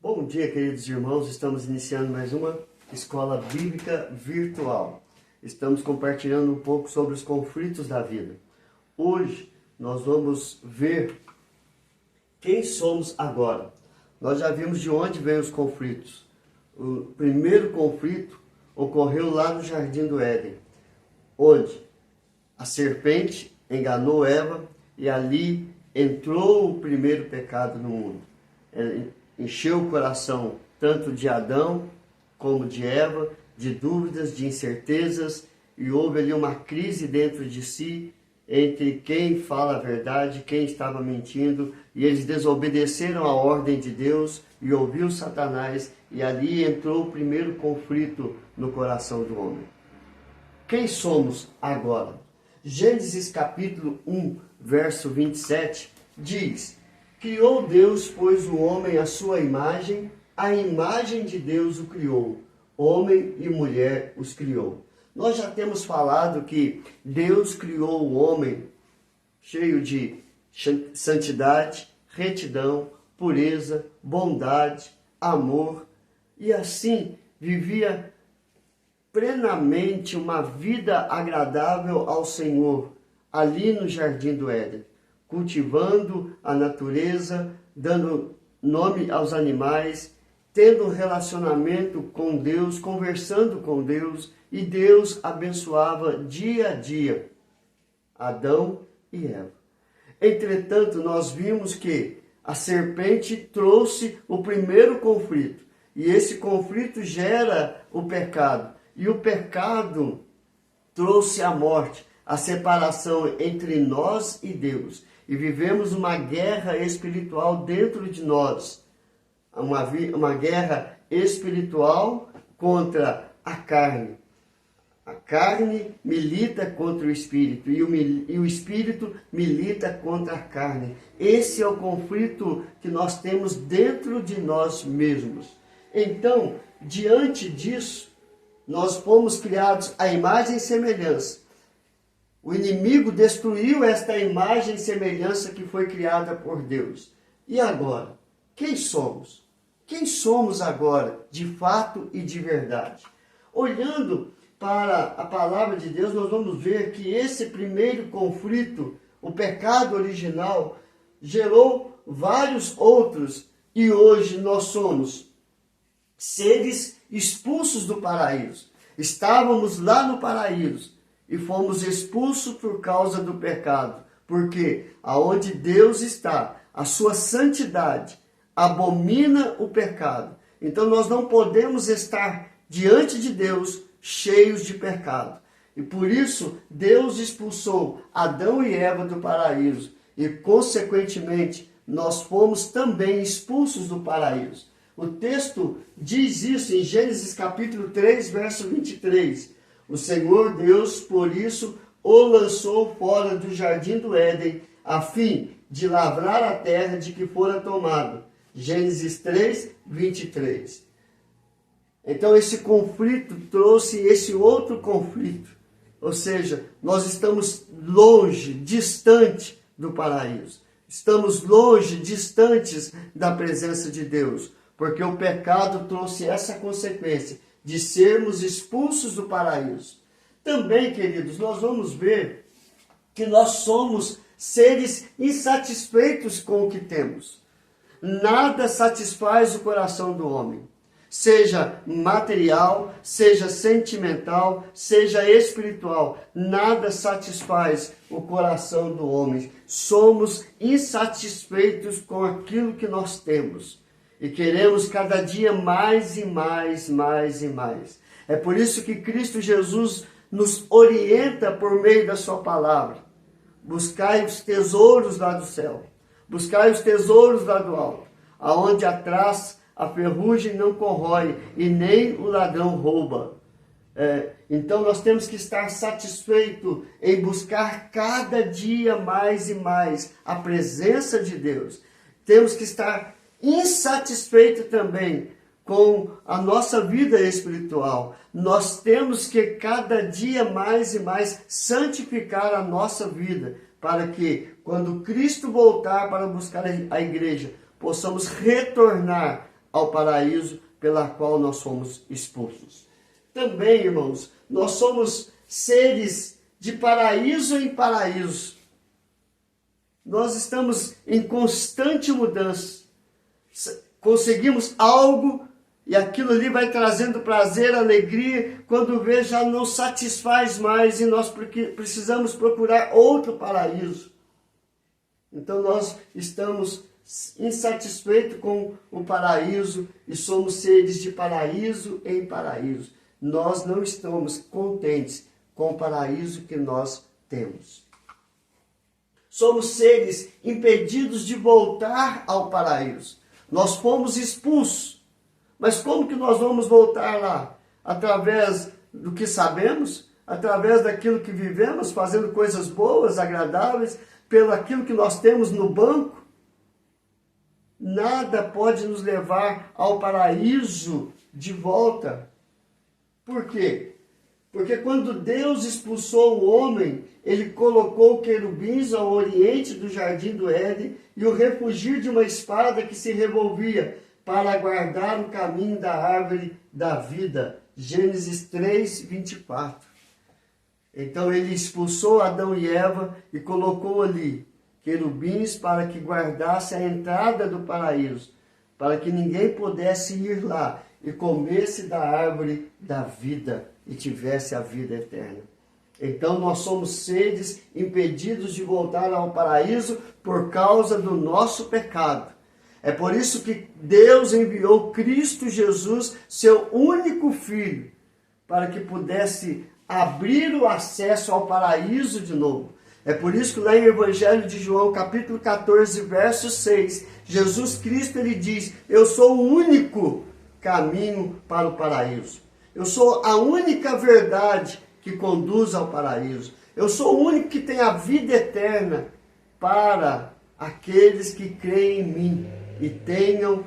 Bom dia, queridos irmãos. Estamos iniciando mais uma escola bíblica virtual. Estamos compartilhando um pouco sobre os conflitos da vida. Hoje nós vamos ver quem somos agora. Nós já vimos de onde vêm os conflitos. O primeiro conflito ocorreu lá no Jardim do Éden, onde a serpente enganou Eva e ali entrou o primeiro pecado no mundo. Encheu o coração tanto de Adão como de Eva, de dúvidas, de incertezas, e houve ali uma crise dentro de si, entre quem fala a verdade, quem estava mentindo, e eles desobedeceram a ordem de Deus e ouviu Satanás, e ali entrou o primeiro conflito no coração do homem. Quem somos agora? Gênesis capítulo 1, verso 27, diz: criou Deus, pois, o homem à sua imagem, a imagem de Deus o criou, homem e mulher os criou. Nós já temos falado que Deus criou o homem cheio de santidade, retidão, pureza, bondade, amor, e assim vivia plenamente uma vida agradável ao Senhor, ali no Jardim do Éden, cultivando a natureza, dando nome aos animais, tendo um relacionamento com Deus, conversando com Deus, e Deus abençoava dia a dia Adão e Eva. Entretanto, nós vimos que a serpente trouxe o primeiro conflito, e esse conflito gera o pecado, e o pecado trouxe a morte, a separação entre nós e Deus. E vivemos uma guerra espiritual dentro de nós. Uma guerra espiritual contra a carne. A carne milita contra o espírito e o espírito milita contra a carne. Esse é o conflito que nós temos dentro de nós mesmos. Então, diante disso, nós fomos criados à imagem e semelhança. O inimigo destruiu esta imagem e semelhança que foi criada por Deus. E agora? Quem somos? Quem somos agora, de fato e de verdade? Olhando para a palavra de Deus, nós vamos ver que esse primeiro conflito, o pecado original, gerou vários outros. E hoje nós somos seres expulsos do paraíso. Estávamos lá no paraíso e fomos expulsos por causa do pecado. Porque aonde Deus está, a sua santidade abomina o pecado. Então nós não podemos estar diante de Deus cheios de pecado. E por isso Deus expulsou Adão e Eva do paraíso. E consequentemente nós fomos também expulsos do paraíso. O texto diz isso em Gênesis capítulo 3, verso 23. O Senhor Deus, por isso, o lançou fora do jardim do Éden, a fim de lavrar a terra de que fora tomado. Gênesis 3, 23. Então esse conflito trouxe esse outro conflito. Ou seja, nós estamos longe, distante do paraíso. Estamos longe, distantes da presença de Deus. Porque o pecado trouxe essa consequência de sermos expulsos do paraíso. Também, queridos, nós vamos ver que nós somos seres insatisfeitos com o que temos. Nada satisfaz o coração do homem. Seja material, seja sentimental, seja espiritual. Nada satisfaz o coração do homem. Somos insatisfeitos com aquilo que nós temos. E queremos cada dia mais e mais, mais e mais. É por isso que Cristo Jesus nos orienta por meio da sua palavra. Buscai os tesouros lá do céu. Buscai os tesouros lá do alto. Aonde atrás a ferrugem não corrói e nem o ladrão rouba. Então nós temos que estar satisfeitos em buscar cada dia mais e mais a presença de Deus. Temos que estar insatisfeito também com a nossa vida espiritual. Nós temos que cada dia mais e mais santificar a nossa vida, para que quando Cristo voltar para buscar a igreja, possamos retornar ao paraíso pela qual nós fomos expulsos. Também, irmãos, nós somos seres de paraíso em paraíso. Nós estamos em constante mudança. Conseguimos algo e aquilo ali vai trazendo prazer, alegria. Quando vê, já não satisfaz mais e nós precisamos procurar outro paraíso. Então nós estamos insatisfeitos com o paraíso e somos seres de paraíso em paraíso. Nós não estamos contentes com o paraíso que nós temos. Somos seres impedidos de voltar ao paraíso. Nós fomos expulsos. Mas como que nós vamos voltar lá? Através do que sabemos? Através daquilo que vivemos, fazendo coisas boas, agradáveis, pelo aquilo que nós temos no banco? Nada pode nos levar ao paraíso de volta. Por quê? Porque quando Deus expulsou o homem, ele colocou querubins ao oriente do jardim do Éden e o refugio de uma espada que se revolvia para guardar o caminho da árvore da vida. Gênesis 3, 24. Então ele expulsou Adão e Eva e colocou ali querubins para que guardasse a entrada do paraíso, para que ninguém pudesse ir lá e comesse da árvore da vida e tivesse a vida eterna. Então nós somos seres impedidos de voltar ao paraíso por causa do nosso pecado. É por isso que Deus enviou Cristo Jesus, seu único Filho, para que pudesse abrir o acesso ao paraíso de novo. É por isso que lá em Evangelho de João, capítulo 14, verso 6, Jesus Cristo ele diz: eu sou o único caminho para o paraíso. Eu sou a única verdade que conduz ao paraíso. Eu sou o único que tem a vida eterna para aqueles que creem em mim e tenham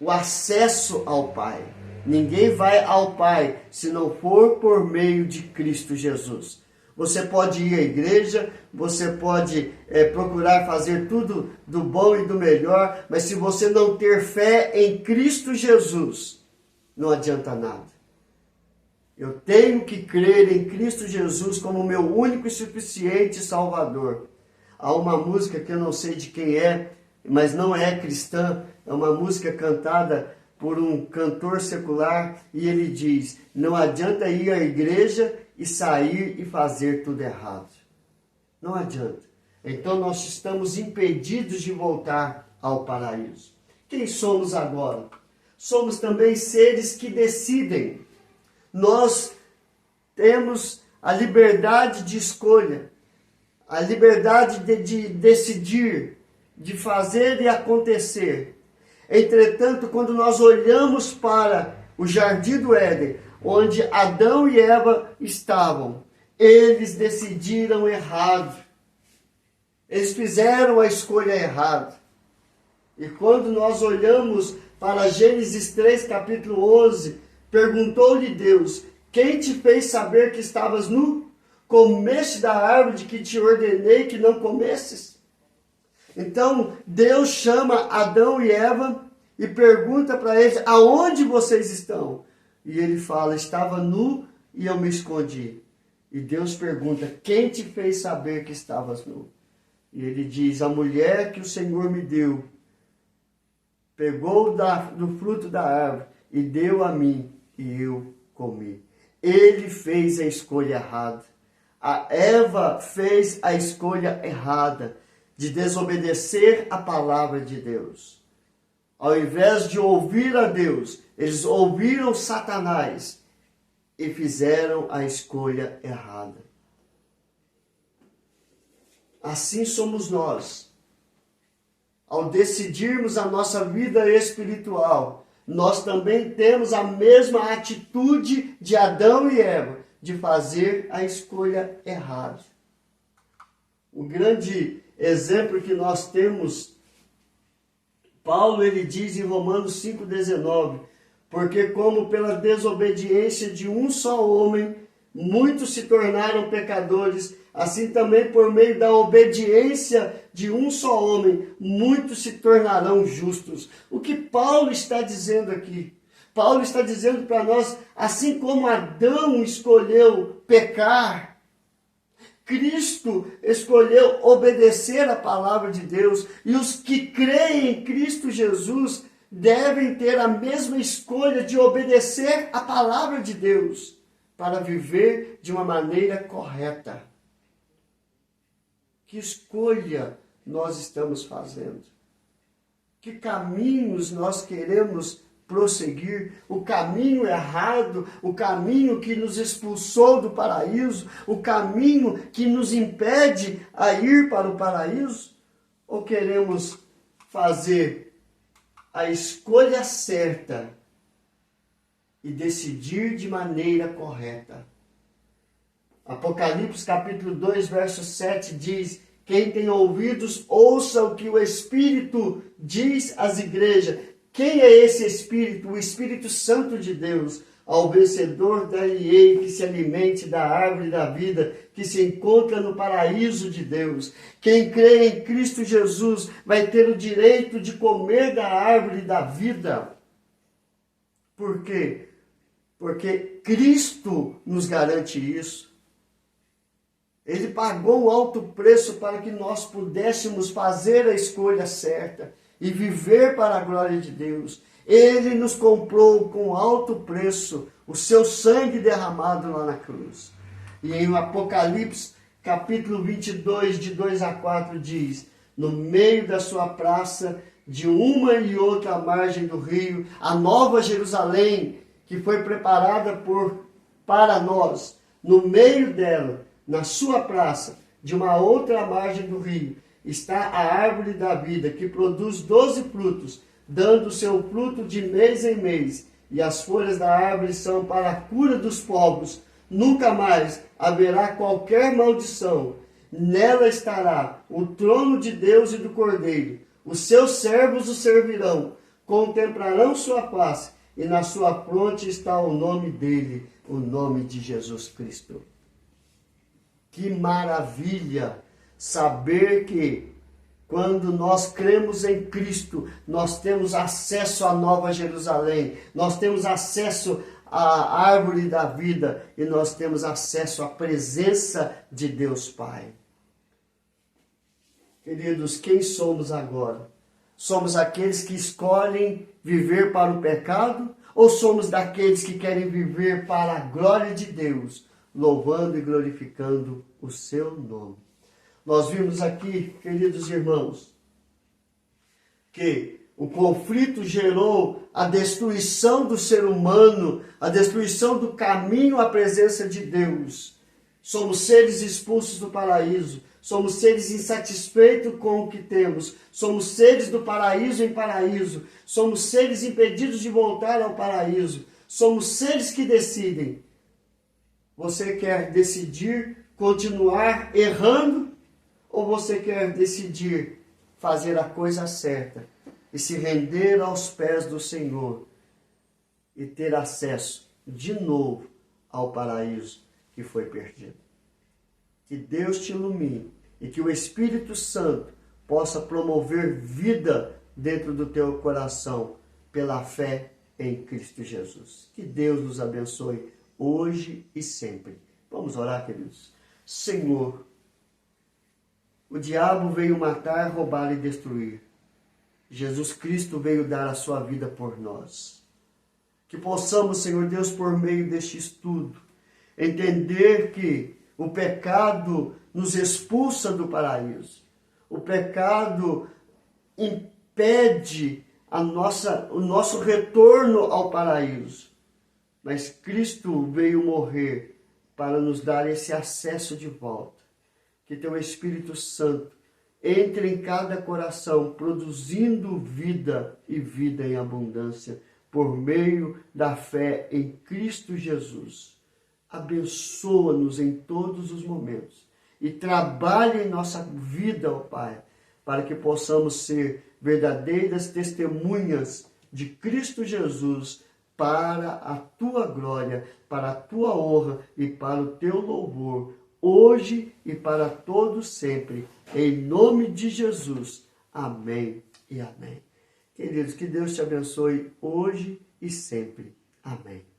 o acesso ao Pai. Ninguém vai ao Pai se não for por meio de Cristo Jesus. Você pode ir à igreja, você pode procurar fazer tudo do bom e do melhor, mas se você não ter fé em Cristo Jesus, não adianta nada. Eu tenho que crer em Cristo Jesus como meu único e suficiente Salvador. Há uma música que eu não sei de quem é, mas não é cristã, é uma música cantada por um cantor secular e ele diz: não adianta ir à igreja e sair e fazer tudo errado. Não adianta. Então nós estamos impedidos de voltar ao paraíso. Quem somos agora? Somos também seres que decidem. Nós temos a liberdade de escolha, a liberdade de decidir, de fazer e acontecer. Entretanto, quando nós olhamos para o jardim do Éden, onde Adão e Eva estavam, eles decidiram errado. Eles fizeram a escolha errada. E quando nós olhamos para Gênesis 3, capítulo 11, perguntou-lhe Deus: quem te fez saber que estavas nu? Comeste da árvore de que te ordenei que não comesses? Então Deus chama Adão e Eva e pergunta para eles: aonde vocês estão? E ele fala: estava nu e eu me escondi. E Deus pergunta: quem te fez saber que estavas nu? E ele diz: a mulher que o Senhor me deu pegou do fruto da árvore e deu a mim e eu comi. Ele fez a escolha errada. A Eva fez a escolha errada de desobedecer a palavra de Deus. Ao invés de ouvir a Deus, eles ouviram Satanás e fizeram a escolha errada. Assim somos nós. Ao decidirmos a nossa vida espiritual, nós também temos a mesma atitude de Adão e Eva, de fazer a escolha errada. O grande exemplo que nós temos, Paulo ele diz em Romanos 5,19, porque como pela desobediência de um só homem, muitos se tornaram pecadores, assim também por meio da obediência de um só homem, muitos se tornarão justos. O que Paulo está dizendo aqui? Paulo está dizendo para nós, assim como Adão escolheu pecar, Cristo escolheu obedecer a palavra de Deus, e os que creem em Cristo Jesus devem ter a mesma escolha de obedecer a palavra de Deus para viver de uma maneira correta. Que escolha nós estamos fazendo? Que caminhos nós queremos prosseguir? O caminho errado, o caminho que nos expulsou do paraíso, o caminho que nos impede a ir para o paraíso? Ou queremos fazer a escolha certa e decidir de maneira correta? Apocalipse capítulo 2, verso 7 diz: quem tem ouvidos, ouça o que o Espírito diz às igrejas. Quem é esse Espírito? O Espírito Santo de Deus. Ao vencedor dar-lhe-ei que se alimente da árvore da vida, que se encontra no paraíso de Deus. Quem crê em Cristo Jesus vai ter o direito de comer da árvore da vida. Por quê? Porque Cristo nos garante isso. Ele pagou um alto preço para que nós pudéssemos fazer a escolha certa e viver para a glória de Deus. Ele nos comprou com alto preço, o seu sangue derramado lá na cruz. E em Apocalipse, capítulo 22, de 2 a 4, diz: no meio da sua praça, de uma e outra margem do rio, a nova Jerusalém, que foi preparada para nós, no meio dela, na sua praça, de uma outra margem do rio, está a árvore da vida, que produz 12 frutos, dando seu fruto de mês em mês. E as folhas da árvore são para a cura dos povos. Nunca mais haverá qualquer maldição. Nela estará o trono de Deus e do Cordeiro. Os seus servos o servirão, contemplarão sua face, e na sua fronte está o nome dele, o nome de Jesus Cristo. Que maravilha saber que, quando nós cremos em Cristo, nós temos acesso à Nova Jerusalém, nós temos acesso à árvore da vida e nós temos acesso à presença de Deus Pai. Queridos, quem somos agora? Somos aqueles que escolhem viver para o pecado ou somos daqueles que querem viver para a glória de Deus, louvando e glorificando o seu nome? Nós vimos aqui, queridos irmãos, que o conflito gerou a destruição do ser humano, a destruição do caminho à presença de Deus. Somos seres expulsos do paraíso, somos seres insatisfeitos com o que temos, somos seres do paraíso em paraíso, somos seres impedidos de voltar ao paraíso, somos seres que decidem. Você quer decidir continuar errando ou você quer decidir fazer a coisa certa e se render aos pés do Senhor e ter acesso de novo ao paraíso que foi perdido? Que Deus te ilumine e que o Espírito Santo possa promover vida dentro do teu coração pela fé em Cristo Jesus. Que Deus nos abençoe hoje e sempre. Vamos orar, queridos. Senhor, o diabo veio matar, roubar e destruir. Jesus Cristo veio dar a sua vida por nós. Que possamos, Senhor Deus, por meio deste estudo, entender que o pecado nos expulsa do paraíso. O pecado impede o nosso retorno ao paraíso. Mas Cristo veio morrer para nos dar esse acesso de volta. Que teu Espírito Santo entre em cada coração, produzindo vida e vida em abundância, por meio da fé em Cristo Jesus. Abençoa-nos em todos os momentos e trabalhe em nossa vida, ó Pai, para que possamos ser verdadeiras testemunhas de Cristo Jesus para a tua glória, para a tua honra e para o teu louvor, hoje e para todos sempre, em nome de Jesus. Amém e amém. Queridos, que Deus te abençoe hoje e sempre. Amém.